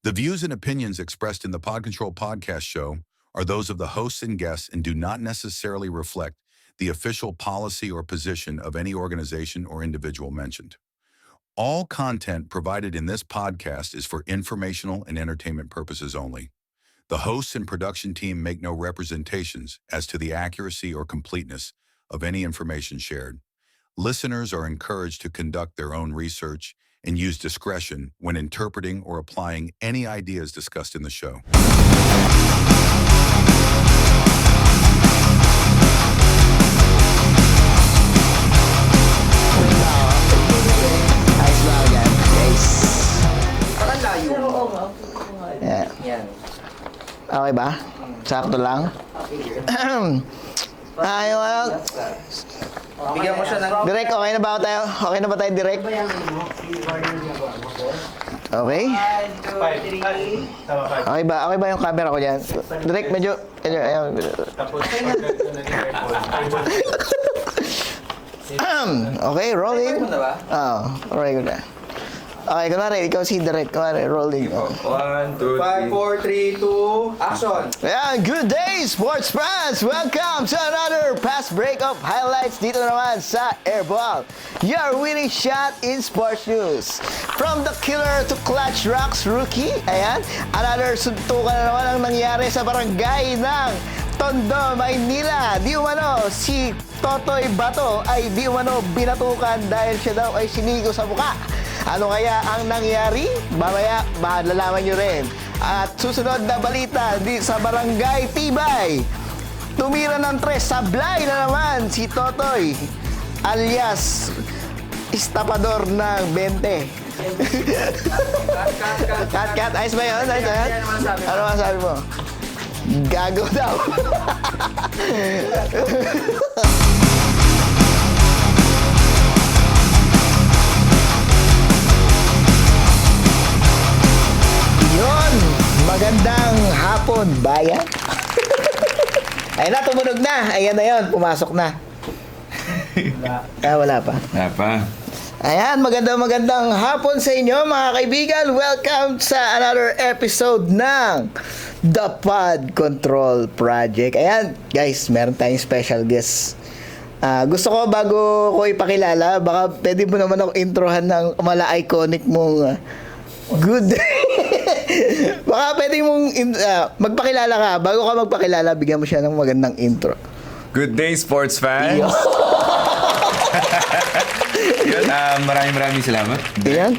The views and opinions expressed in the Pod Control Podcast Show are those of the hosts and guests and do not necessarily reflect the official policy or position of any organization or individual mentioned. All content provided in this podcast is for informational and entertainment purposes only. The hosts and production team make no representations as to the accuracy or completeness of any information shared. Listeners are encouraged to conduct their own research and use discretion when interpreting or applying any ideas discussed in the show. Ayos ba yan, guys? Parang layo. Yeah. Okay ba? Sakto lang? Ayun. Bigyan mo siya ng... Direk, okay na ba tayo? Okay na ba tayo, Direk? Okay? Okay ba? Okay ba yung camera ko dyan? Direk, medyo... Ayun. Okay, rolling. Oo, okay ko na. Okay, kunwari, ikaw si Direk. Kunwari, rolling. 1, 2, 5, 4, 3, 2, action! Yeah, good day, sports fans! Welcome to another past break of highlights dito naman sa Airball. Your winning shot in sports news. From the killer to clutch rocks rookie. Ayan, another suntukan na naman ang nangyari sa barangay ng Tondo, Maynila. Di umano, si Totoy Bato ay di umano binatukan dahil siya daw ay sinigo sa muka. Ano kaya ang nangyari? Mamaya, malalaman nyo rin. At susunod na balita sa Barangay Tibay. Tumira ng tres, sablay na naman si Totoy alias Estapador ng 20. Cut. Ayos ba yun? Ayos ba yun? Ano masabi mo? Gago daw. Yun! Magandang hapon, bayan. Ayun na, tumunog na. Ayan na yun, pumasok na. Wala pa. Wala pa. Ayan, magandang hapon sa inyo mga kaibigan. Welcome sa another episode ng The Pod Control Project. Ayan, guys, meron tayong special guest. Gusto ko bago ko ipakilala, baka pwede mo naman ako introhan ng mala-iconic mong good. Baka pwede mong magpakilala ka. Bago ka magpakilala, bigyan mo siya ng magandang intro. Good day, sports fans! Yun, maraming salamat. Yan.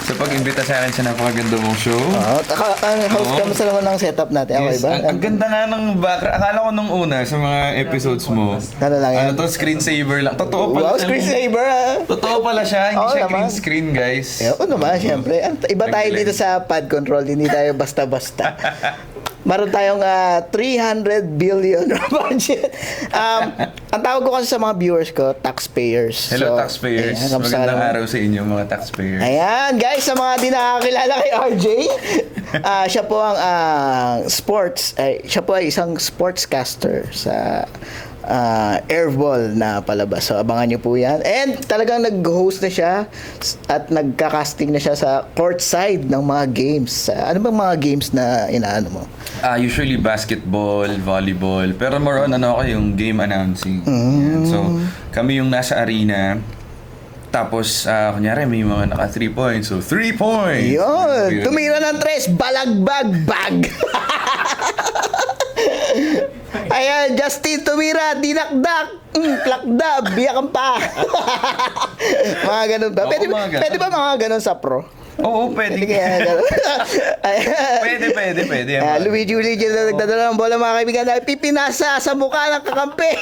Sa pag-imbita sa akin sa napakaganda mong show. Host ka mo sa naman ng setup natin. Okay Yes, ba? ang ganda nga ng background. Akala ko nung una sa mga episodes mo. Ano lang yan? Ano to, screensaver lang. Totoo pala. Wow, screensaver. Totoo pala siya. Hindi Oo siya naman. green screen, guys. Oo naman, syempre. Iba tayo Galing. dito sa Pod Control. Hindi tayo basta-basta. Meron tayong 300 billion budget. Ang tawag ko kasi sa mga viewers ko, taxpayers. Hello, So, taxpayers. ayan, kamusta Magandang ka naman? araw sa inyo, mga taxpayers. Ayan, guys, sa mga di nakakilala kay RJ, siya po ang siya po ay isang sportscaster sa Airball na palabas. So, abangan nyo po yan. And talagang nag-host na siya at nagka-casting na siya sa courtside ng mga games. Ano bang mga games na inaano mo? Usually basketball, volleyball, pero more on ako yung game announcing. Yan. So, kami yung nasa arena. Tapos, kunyari, may mga naka 3 points. So, 3 points! Yun! Tumira ng tres, balagbag, bag! Ayan, Justin tumira, dinakdak, plakda, biyakan pa. Mga ganun ba? Oo, Pwede, mga ganun. pwede ba mga ganun sa pro? Oo, pwede. Hindi kaya ganun. Pwede. Luigi na nagdadala ng bola mga kaibigan dahil pipinasa sa mukha ng kakampi.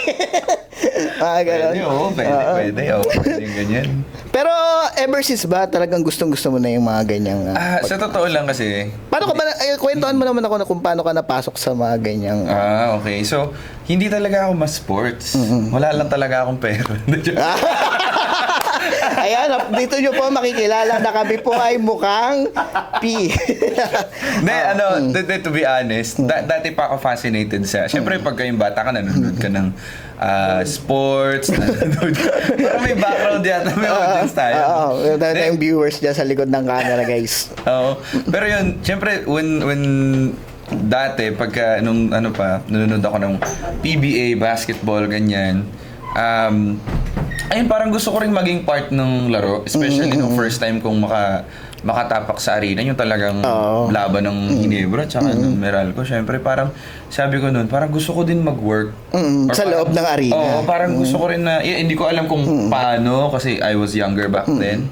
Mga ganun. Pwede. Pwede yung ganyan. Pero ever since ba talagang gustong-gusto mo na yung mga ganyang... Sa totoo lang kasi... paano ka ba, kwentuhan mo naman ako na kung paano ka napasok sa mga ganyang... Okay. So, hindi talaga ako mas sports. Wala lang talaga akong pera. Ayan, dito nyo po makikilala na kami po ay mukhang P. Hindi, to be honest, dati pa ako fascinated sa, syempre pag kayong bata ka, nanonood ka ng sports, nanonood ka. Parang may background yata, may audience tayo. Oo, yung viewers dyan sa likod ng camera, guys. Oo. Pero yun, syempre, when dati, pagka, nanonood ako ng PBA, basketball, ganyan, ayun, parang gusto ko rin maging part ng laro, especially nung first time kong makatapak sa arena, yung talagang laban ng Ginebra tsaka ng Meralco. Syempre, parang sabi ko noon, parang gusto ko din mag-work. Sa loob ng arena. Oo, parang gusto ko rin na, hindi ko alam kung paano kasi I was younger back then.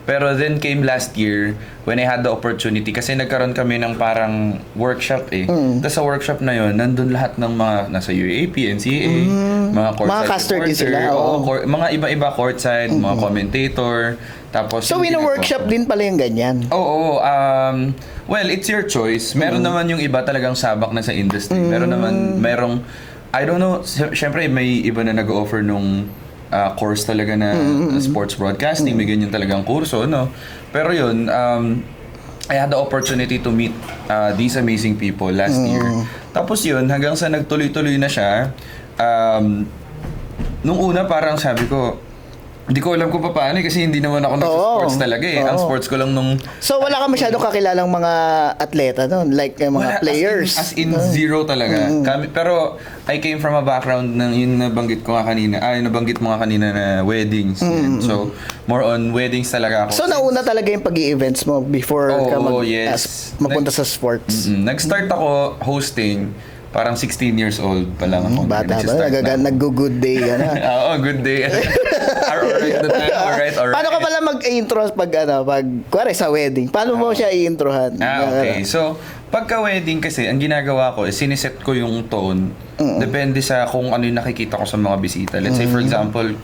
Pero then came last year when I had the opportunity kasi nagkaroon kami ng parang workshop Tapos sa workshop na yon nandun lahat ng mga nasa UAP, NCAA, mga courtside Mga caster din reporter, sila, oo. mga iba-iba courtside, mga commentator. Tapos So, yung wino-workshop din pala yung ganyan. Oo, well, it's your choice. Meron naman yung iba talagang sabak na sa industry. Meron naman, I don't know, syempre may iba na nag-offer nung course talaga na sports broadcasting, may ganyan talagang kurso, no? Pero yun, I had the opportunity to meet these amazing people last year. Tapos yun, hanggang sa nagtuloy-tuloy na siya, nung una parang sabi ko, hindi ko alam kung paano kasi hindi naman ako nagsa-sports talaga Ang sports ko lang nung... So, wala ka masyadong kakilalang mga atleta no? Like mga players. As in zero talaga. Pero I came from a background ng yung nabanggit ko nga kanina. Nabanggit mo nga kanina na weddings. So, more on weddings talaga ako. So, nauna talaga yung pag-i-events mo before ka mapunta sa sports. Nag-start ako hosting. Parang 16 years old pa lang ako. Bata ba? Nag-good day ka na. Oo, good day. Alright. Paano ka pala mag-intro pag kuwari sa wedding? Paano mo siya i-introhan? Okay. So, pagka-wedding kasi, ang ginagawa ko is siniset ko yung tone. Depende sa kung ano yung nakikita ko sa mga bisita. Let's say, for example,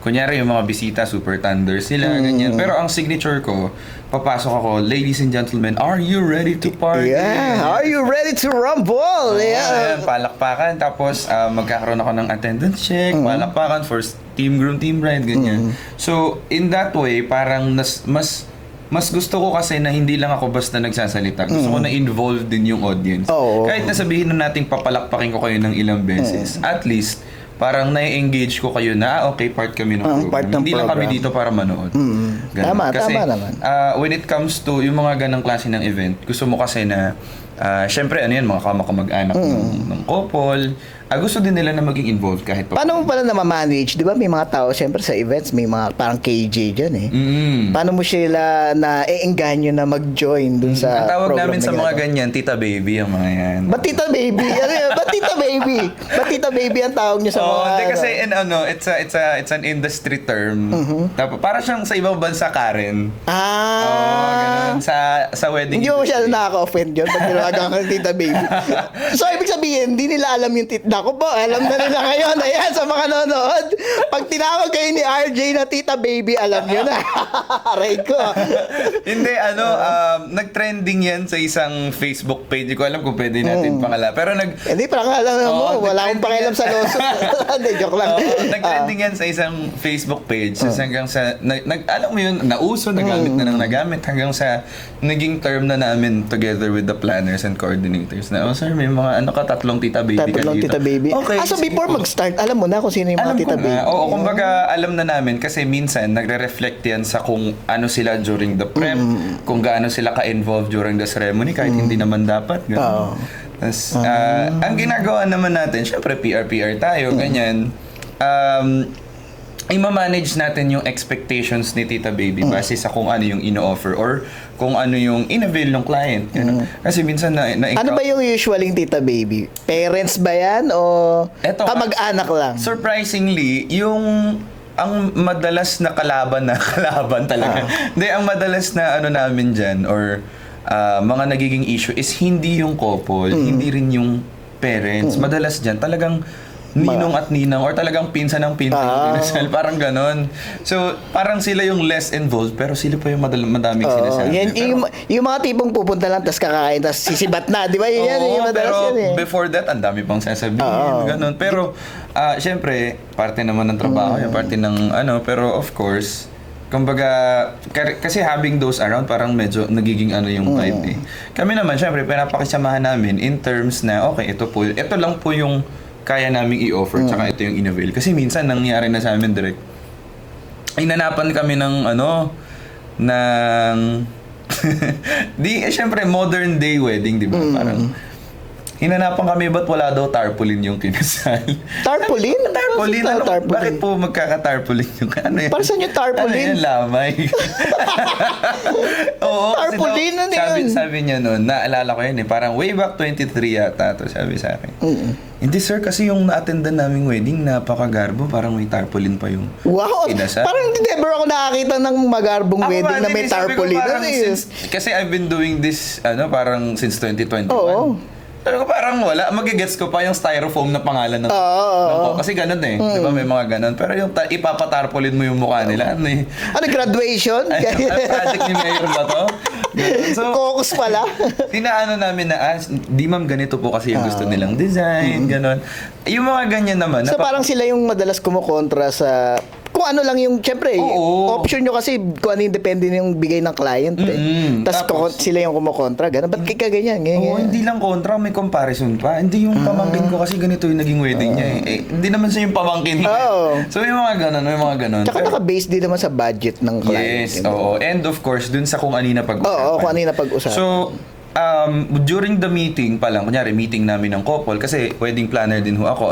kunyari yung mga bisita, super thunder sila, ganyan. Pero ang signature ko, papasok ako, ladies and gentlemen, are you ready to party? Yeah, are you ready to rumble? Ayan, palakpakan. Tapos, magkakaroon ako ng attendance check, palakpakan for team groom, team bride, ganyan. So, in that way, parang mas gusto ko kasi na hindi lang ako basta nagsasalita. Gusto ko na involved din yung audience. Kahit nasabihin na nating papalakpakin ko kayo ng ilang beses, at least, parang na-engage ko kayo na, okay, part kami ng program. Hindi lang kami dito para manood. Tama naman. When it comes to yung mga ganang klase ng event, gusto mo kasi na, syempre, mga kamag-anak ng couple, gusto din nila na maging involved kahit pa. Paano mo pala na-manage? Di ba may mga tao, syempre sa events, may mga parang KJ dyan Paano mo sila na-engganyo na mag-join dun sa ang tawag program namin sa mga ganyan, tita baby, ang mga yan. Ba't tita baby? Ba't tita baby? Ba't tita baby ang tawag nyo sa mga... Hindi kasi it's an industry term. Tapos para siyang sa ibang bansa Karen. Ganun. Sa wedding. Hindi mo masyado nakaka-offend yun pag tinawagan ka ng tita baby. So, ibig sabihin, hindi nila alam yung tita... Naku po, alam na nila ngayon. Ayan, sa mga nanonood. Pag tinawag kayo ni RJ na tita baby, alam nyo na. Aray ko. Hindi, nag-trending yan sa isang Facebook page. Hindi ko alam kung pwede natin pangala. Pero Hindi, parang alam mo. Wala akong pakialam sa lawsuit. Hindi, joke lang. Nag-trending yan sa isang Facebook page. Hanggang sa, alam mo yun, nauso, nagamit na ng nagamit. Hanggang sa naging term na namin together with the planners and coordinators na, sir, may mga tatlong tita baby ka dito. Baby. Okay, so before mag-start, alam mo na kung sino yung mga tita baby. Oo, kumbaga alam na namin kasi minsan nagre-reflect yan sa kung ano sila during the prep, kung gaano sila ka-involved during the ceremony kahit hindi naman dapat. Tas, ang ginagawa naman natin, syempre PR tayo, ganyan. I-manage natin yung expectations ni Tita Baby base sa kung ano yung ino-offer or kung ano yung in-avail ng client. Kasi minsan ano ba yung usually Tita Baby? Parents ba yan o kamag-anak lang? Surprisingly, ang madalas na kalaban talaga. Hindi, ang madalas na namin dyan or mga nagiging issue is hindi yung couple, hindi rin yung parents. Madalas dyan talagang ninong at ninang or talagang pinsan ng pinsan parang ganon. So parang sila yung less involved pero sila pa yung madaming sinasabi. Yung mga tipong pupunta lang tas kakain tas sisibat na, di ba? Yung madalas pero yan before that ang dami pang sasabihin, ganon. Pero syempre parte naman ng trabaho, yung parte ng pero of course Kumbaga, kasi having those around, parang medyo nagiging ano yung vibe eh. Kami naman, syempre, pinapakisamahan namin in terms na, okay, ito lang po yung kaya naming i-offer, tsaka ito yung in-avail. Kasi minsan, nangyari na sa amin direct, inanapan kami ng syempre, modern day wedding, di ba? Parang, hinanapan kami, ba't wala daw tarpaulin yung kinasal? Tarpaulin? Tarpaulin? Ano, tarpaulin? Bakit po magkaka-tarpaulin yung ano yan? Para saan yung tarpaulin? Ano yan, lamay? Oo, kasi Tarpaulin, daw, ano yun? sabi niya noon, naalala ko yun eh, parang way back 23 yata to, sabi sa akin. Hindi sir, kasi yung na-attendan naming wedding, napakagarbo, parang may tarpaulin pa yung Wow! kinasal. Parang never ako nakakita ng magarbong Ako wedding ba, na may hindi, sabi ko tarpaulin. parang Ano yun? kasi I've been doing this, parang since 2021. Oo. Sabi ko parang wala, magigets ko pa yung styrofoam na pangalan ng kasi ganun eh. Di ba may mga ganun. Pero yung ipapatarpaulin mo yung mukha nila. Ano eh. Ano, graduation? Project ni Mayor ba to? Ganun. So, Caucus pala. tinaano namin na, di ma'am ganito po kasi yung gusto nilang design, ganun. Yung mga ganyan naman. So parang sila yung madalas kumukontra sa kung ano lang yung, syempre, Oo. option nyo kasi kung ano yung depende yung bigay ng client eh. Tapos, Sila yung kumukontra, gano'n. Ba't ka ganyan? Oo, hindi lang kontra, may comparison pa. Hindi yung pamangkin ko kasi ganito yung naging wedding niya eh. Hindi naman siya yung pamangkin niya. Oo. So may mga ganun. Tsaka naka-base din naman sa budget ng client. Yes, oo. And of course, dun sa kung ano na pag-usapan. Oo, kung ano yung napag-usapan. So, during the meeting pa lang, kunyari meeting namin ng couple, kasi wedding planner din ho ako,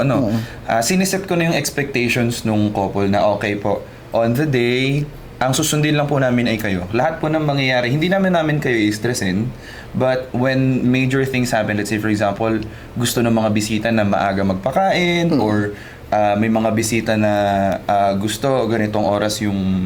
siniset ko na yung expectations nung couple na okay po, on the day, ang susundin lang po namin ay kayo. Lahat po ng mangyayari, hindi namin kayo i-stressin, but when major things happen, let's say for example, gusto ng mga bisita na maaga magpakain, or may mga bisita na gusto ganitong oras yung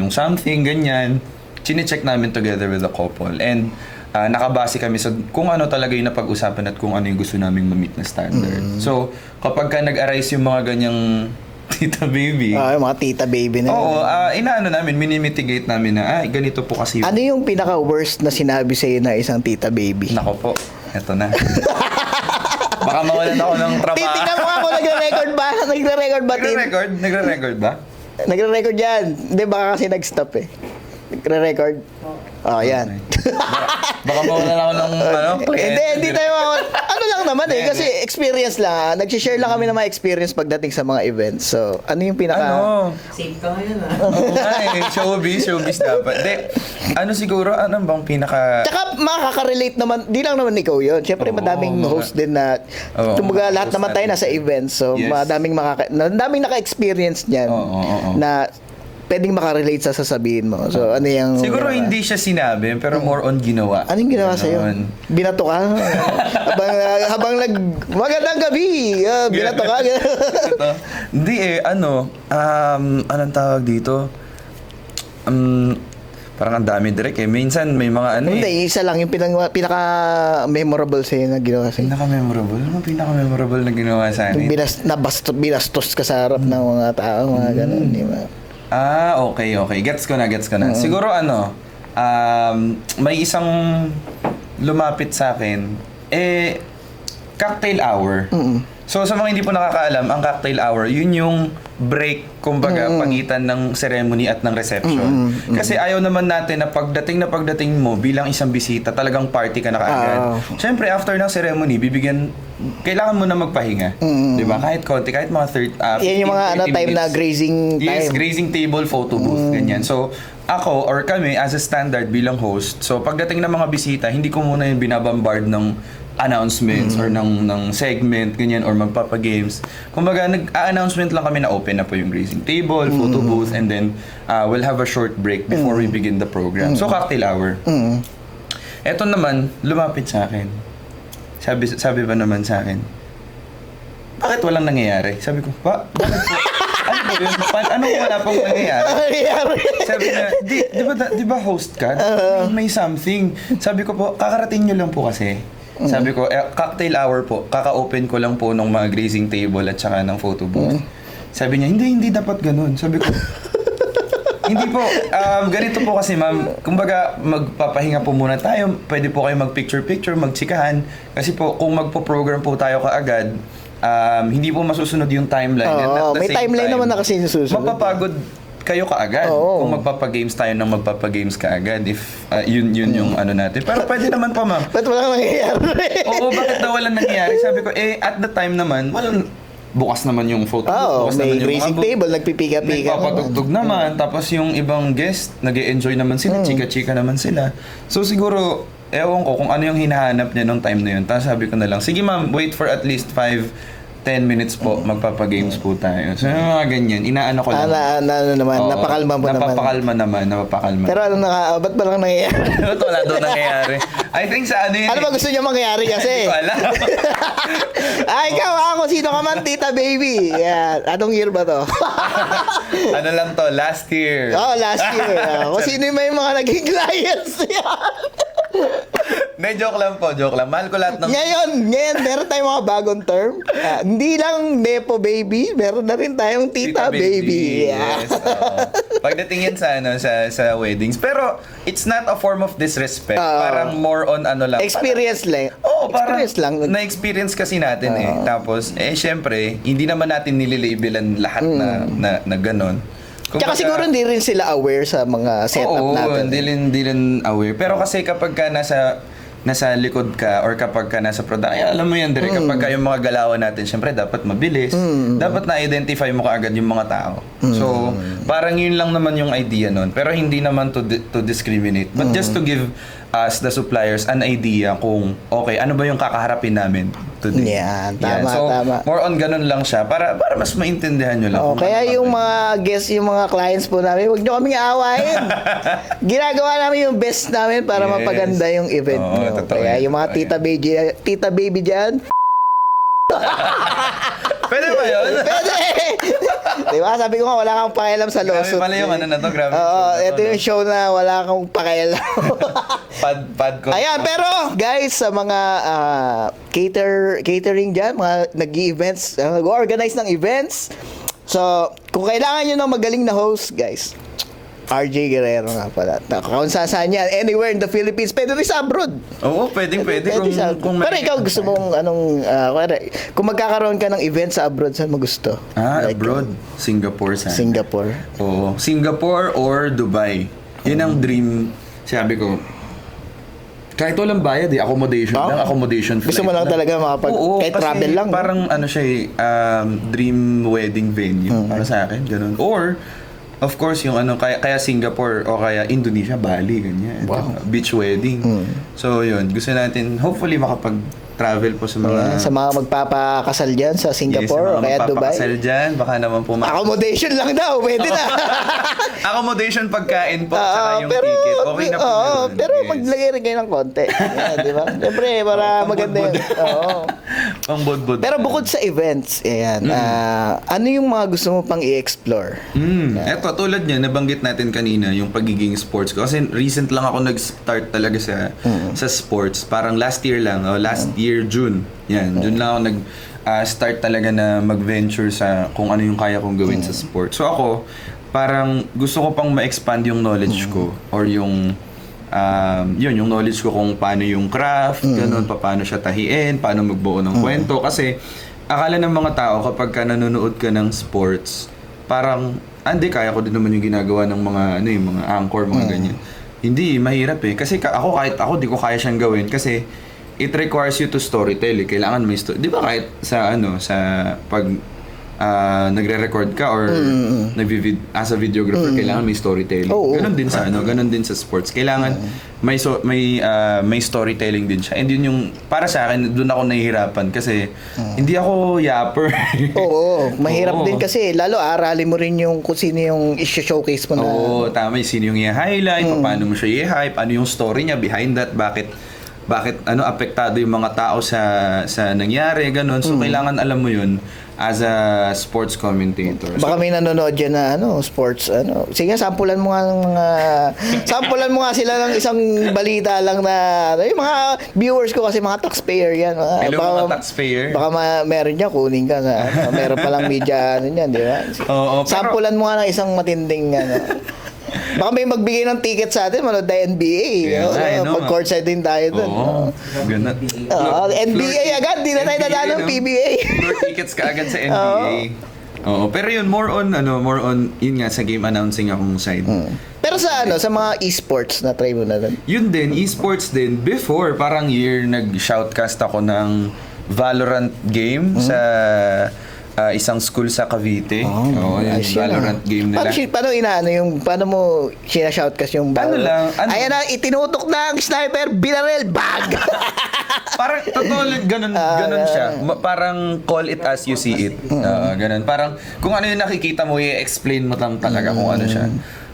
something, ganyan, chine-check namin together with the couple. And nakabase kami sa kung ano talaga yung napag-usapan at kung ano yung gusto naming ma-meet na standard. So, kapag ka nag-arise yung mga ganyang tita baby, Yung mga tita baby na oo, inaano namin, minimitigate namin na, ganito po kasi. Ano yung pinaka-worst na sinabi sa'yo na isang tita baby? Nako po, eto na. Baka mawalan ako ng trabaho. Titignan mo ako, nagre-record ba? Nagre-record ba, Tin? Nagre-record ba? Nagre-record yan. Hindi, baka kasi nag-stop eh. Nagre-record. Yan. Baka mawalan ako ng client. Hindi tayo ano lang naman eh, kasi experience lang. Nag-share lang kami ng mga experience pagdating sa mga events. So, ano yung pinaka... Safe ka ngayon Oo nga eh, showbiz dapat. Siguro, ano bang pinaka... Tsaka makaka-relate naman, di lang naman ikaw yun. Siyempre, madaming host din na, kumbaga lahat naman tayo nasa events. So, Yes. madaming naka-experience niyan na pwedeng makarelate sa sasabihin mo. So, ano yung... Siguro hindi siya sinabi, pero more on ginawa. Anong ginawa sa'yo? Ganon. Binato ka? habang magandang gabi! Binato ka? Hindi anong tawag dito? Parang ang dami direct eh. Minsan may mga Hindi, isa lang yung pinaka-memorable sa'yo na ginawa sa'yo. Pinaka-memorable? Ano pinaka-memorable na ginawa sa akin? Binastos ka sa harap ng mga tao, mga ganun, di ba? Okay. Gets ko na. Siguro may isang lumapit sa akin, cocktail hour. So sa mga hindi po nakakaalam, ang cocktail hour, yun yung break, kumbaga, pagitan ng ceremony at ng reception. Kasi ayaw naman natin na pagdating mo bilang isang bisita, talagang party ka na kaagad. Siyempre, after ng ceremony, kailangan mo na magpahinga. Di ba? Kahit konti, kahit mga Yan yung mga 15, 30 time na minutes. grazing time. Yes, grazing table, photo booth, ganyan. So, ako or kami as a standard bilang host, so pagdating ng mga bisita, hindi ko muna yung binabombard ng announcements or ng segment, ganyan, or magpapagames. Kumbaga, nag-announcement lang kami na open na po yung grazing table, photo booth, and then we'll have a short break before we begin the program. So, cocktail hour. Eto naman, lumapit sa akin. Sabi ba naman sa akin, bakit walang nangyayari? Sabi ko, bakit po? Ano po yun? Ano wala pong nangyayari? Sabi niya, di ba host ka? May something. Sabi ko po, kakarating nyo lang po kasi. Sabi ko, cocktail hour po. Kaka-open ko lang po ng mga grazing table at saka ng photo booth. Sabi niya, hindi dapat ganun. Sabi ko, hindi po. Ganito po kasi ma'am, kumbaga magpapahinga po muna tayo. Pwede po kayo mag-picture-picture, magtsikahan. Kasi po, kung magpo-program po tayo kaagad, hindi po masusunod yung timeline. And at the May same timeline time, naman na kasi susunod. mapapagod kayo kaagad. Oo. Kung magpapagames tayo ng magpapagames kaagad. If yun yung ano natin. Pero pwede naman pa, ma'am. Ba't walang nangyayari? Oo, bakit daw walang nangyayari? Sabi ko, at the time naman, walang bukas naman yung photo. Oo, bukas may naman yung racing mga book. table, nagpipika-pika. Nagpapatugtog naman. Tapos yung ibang guest, nag-e-enjoy naman sila. Chika-chika naman sila. So siguro, ewan ko kung ano yung hinahanap niya nung time na yun. Tapos sabi ko na lang, sige ma'am, wait for at least 5-10 minutes po, magpapagames po tayo. So yung mga ganyan, inaano ko lang. Ano naman, Oo, napakalma mo naman. Napapakalma. Pero ano ba't ba lang nangyayari? Ba't wala daw nangyayari? I think sa ano yun. Ano ba gusto niyo mangyari kasi? Hindi ko alam. Ikaw ako, sino ka man, tita baby. Yan. Anong year ba to? Ano lang to, last year. Oh, last year. Kung sino yung may mga naging clients yan. Hindi, joke lang po, joke lang. Mahal ko lahat ng... Ngayon, meron tayong mga bagong term. Hindi lang Nepo baby, meron na rin tayong tita, baby. Yeah. Yes. Pagdating yan sa, sa weddings. Pero, it's not a form of disrespect. Parang more on ano lang. Experience lang. Oo, parang Experience lang. na-experience kasi natin Tapos, syempre, hindi naman natin nililibelan lahat na ganon. Tsaka siguro hindi rin sila aware sa mga setup natin. Hindi rin aware. Pero kasi kapag ka nasa likod ka or kapag ka nasa product, alam mo yan, direct kapag ka yung mga galawan natin, syempre dapat mabilis. Dapat na-identify mo kaagad yung mga tao. So, parang yun lang naman yung idea nun. Pero hindi naman to discriminate. But just to give us, the suppliers, an idea kung, okay, ano ba yung kakaharapin namin today. Yan, tama, So, tama. more on ganun lang siya para mas maintindihan nyo lang. Oh, kung kaya ano yung ba. mga guests, yung mga clients po namin, huwag nyo kaming aawain. Ginagawa namin yung best namin para Yes. mapaganda yung event Oo, nyo. totoo Kaya yan, yung mga totoo tita baby dyan, Pwede ba yun? pwede! Diba? Sabi ko nga, wala kang pakialam sa Grabe lawsuit. pala yung ano na to, grabe. Oo, yung show na to, ito yung no? show na wala kang pakialam. Pad ko. Ayan, pero guys, sa mga catering dyan, mga nag-events, nag-organize ng events, so, kung kailangan nyo ng magaling na host, guys, RJ Guerrero nga pala. Kung saan yan, anywhere in the Philippines, pwede rin sa abroad. Oo, pwede. Kung Pero ikaw gusto mong anong, kung magkakaroon ka ng event sa abroad, saan mo gusto? Like, abroad. Singapore sana. Singapore. Oo. Singapore or Dubai. Yun ang dream. Sabi ko, kahit walang bayad accommodation Oh? lang, accommodation flight. Gusto mo lang talaga kahit kasi travel lang. Parang ano siya dream wedding venue para sa akin, ganun. Or, of course, yung kaya Singapore o kaya Indonesia, Bali, ganyan. Wow. Beach wedding. So, yun. Gusto natin, hopefully, makapag-travel po sa mga... Sa mga magpapakasal dyan sa Singapore o kaya Dubai. magpapakasal dyan, baka naman po... Accommodation lang daw, pwede na. Accommodation, pagkain po, saka yung pero, ticket. Okay na po. yun. pero Yes. maglagay rin kayo ng konti. Yan, di ba? Siyempre, para maganda yun. Oo. Pang-bod-bod. Pero bukod sa events, ayan, ano yung mga gusto mo pang i-explore? Eto, tulad niya, nabanggit natin kanina yung pagiging sports ko. Kasi recent lang ako nag-start talaga sa sports. Parang last year lang, last year, June. Yan, June lang ako nag-start talaga na mag-venture sa kung ano yung kaya kong gawin sa sports. So ako, parang gusto ko pang ma-expand yung knowledge ko or yung yung knowledge ko kung paano yung craft, ganun, paano siya tahiin, paano magbuo ng kwento. Kasi akala ng mga tao kapag ka nanonood ka ng sports, parang, hindi, kaya ko din naman yung ginagawa ng mga, yung mga anchor, mga ganyan. Hindi, mahirap eh. Kasi kahit ako, di ko kaya siyang gawin. Kasi, it requires you to storytell eh. Kailangan may story. Di ba kahit sa, sa pag nagre-record ka or as a videographer, kailangan may storytelling. Oo. Ganon din sa, ganon din sa sports. Kailangan, may storytelling din siya. And yun yung, para sa akin, doon ako nahihirapan kasi, hindi ako yapper. Oo, mahirap Oo. din kasi lalo aralin mo rin yung kung sino yung i-showcase mo na. Oo, tama. Sino yung i-highlight, paano mo siya i-hype, ano yung story niya behind that, bakit apektado yung mga tao sa nangyari, ganun. So, kailangan alam mo yun as a sports commentator. Baka may nanonood dyan na sports sige, sampulan mo nga sila ng isang balita lang na yung mga viewers ko kasi mga taxpayer yan. Hello, mga taxpayer. Baka meron niya, kunin ka sa meron palang media niyan, di ba? Oo, pero- Sampulan mo nga ng isang matinding baka may magbigay ng ticket sa atin, manood tayo NBA. Pag courtside din tayo dun. Oo, ganun. NBA agad, di na tayo nadalo ng PBA. Floor tickets ka agad sa NBA. Oo, pero yun, more on, yun nga, sa game announcing akong side. Pero sa sa mga esports na try mo na rin. Yun din, esports din. Before, parang year, nag-shoutcast ako ng Valorant game sa isang school sa Cavite. Oo, yung ayos yun, Valorant game nila. Paano mo sinashoutcast yung Ano lang, Ayan na, itinutok na ang sniper, binarel, bag! Parang totoo ganun siya. Parang call it as you see it. Ganun. Parang kung ano yung nakikita mo, i-explain mo lang talaga kung ano siya.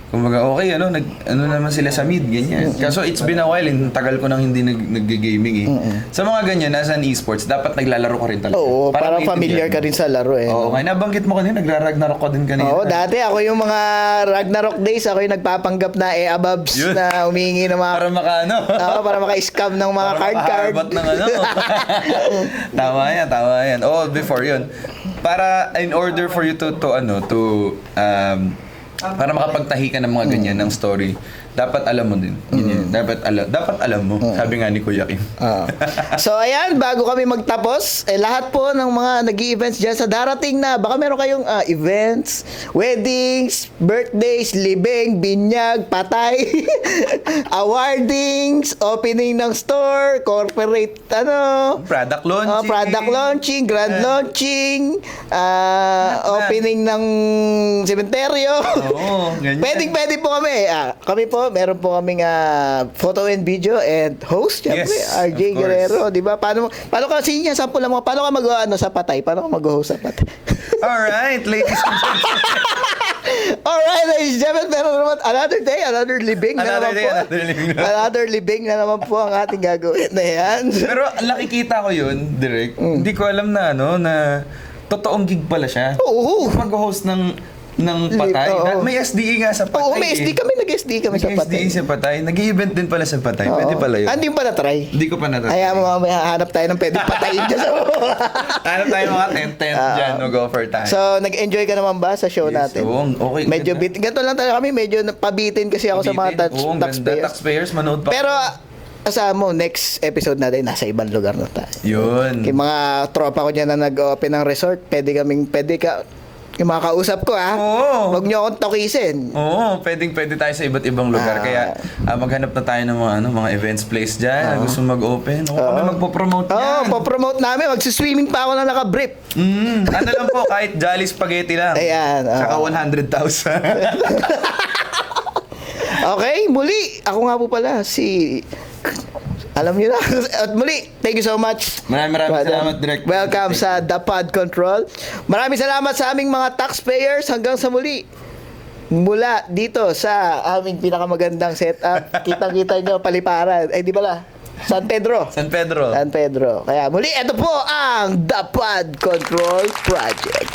Kumbaga, okay, ano naman sila sa mid, ganyan. Kaso it's been a while, tagal ko nang hindi nag-gaming eh. Sa mga ganyan, nasa esports, dapat naglalaro ka rin talaga. Oo, parang maintindihan familiar mo. ka rin sa laro eh. Oo, kaya nabanggit mo kanina, nagra-Ragnarok ko din kanina. Oo, dati ako yung mga Ragnarok days, ako yung nagpapanggap na ababs Yun. na humingi ng mga... Para maka-ano. Oo, para maka-scam ng mga Para card. makaharbat ng ano. Tama yan. Oh, before yun. Para, in order for you para makapagtahi ka ng mga ganyan ng story, dapat alam mo din. Yun. Dapat alam mo. Sabi nga ni Kuya Kim. So ayan, bago kami magtapos, lahat po ng mga nag-i-events dyan sa darating na, baka meron kayong events, weddings, birthdays, libing, binyag, patay, awardings, opening ng store, corporate, Product launching. grand launching, opening ng sementeryo. Oo, ganyan. Pwede po kami. Kami po, meron po kaming photo and video and host, syempre, Yes, RJ of course. Guerrero, di ba? Paano ka, sige nga, sample lang mo, paano ka sa patay? Paano ka mag-host sa patay? Alright, ladies and gentlemen. Alright, ladies and gentlemen, pero naman, another day, another libing na Another naman day, po. another libing na. Another libing na naman po ang ating gagawin na yan. Pero nakikita ko yun, direct. Hindi ko alam na na totoong gig pala siya. Oo. Mag-host ng patay. Oo. May SDE nga sa patay. Oo, may SD kami, nag-SD kami sa patay. SDE sa patay. Nag-event din pala sa patay. Pwede pala yun. Hindi mo pa na-try? Hindi ko pa natatry. Ayaw mo mamaya, hanap tayo ng pwedeng patayin dyan sa Hanap tayo mga tent dyan. Go for time. So, nag-enjoy ka naman ba sa show natin? Oo, okay. Medyo ganito lang talaga kami, medyo pabitin kasi ako sa mga taxpayers. Taxpayers, manood pa. Pero, asahan mo, next episode natin, nasa ibang lugar na tayo. Yun. Kay mga tropa ko dyan na nag-open ng resort, pwede yung mga kausap ko Oo. huwag nyo akong tokisin. Oo, pwede tayo sa iba't ibang lugar. Kaya maghanap na tayo ng mga events place dyan. Gusto mag-open. Kami magpo-promote yan. Popromote namin, magsiswimming pa ako na naka-brief. Ano lang po, kahit Jolly Spaghetti lang. Ayan, Saka 100,000. Okay, muli, ako nga po pala, alam niyo na. At muli, thank you so much. Maraming salamat, Direk. Welcome sa The Pod Control. Maraming salamat sa aming mga taxpayers. Hanggang sa muli. Mula dito sa aming pinakamagandang setup. Kitang-kita nyo, paliparan. Ay, di pala. San Pedro. San Pedro. Kaya muli, ito po ang The Pod Control Project.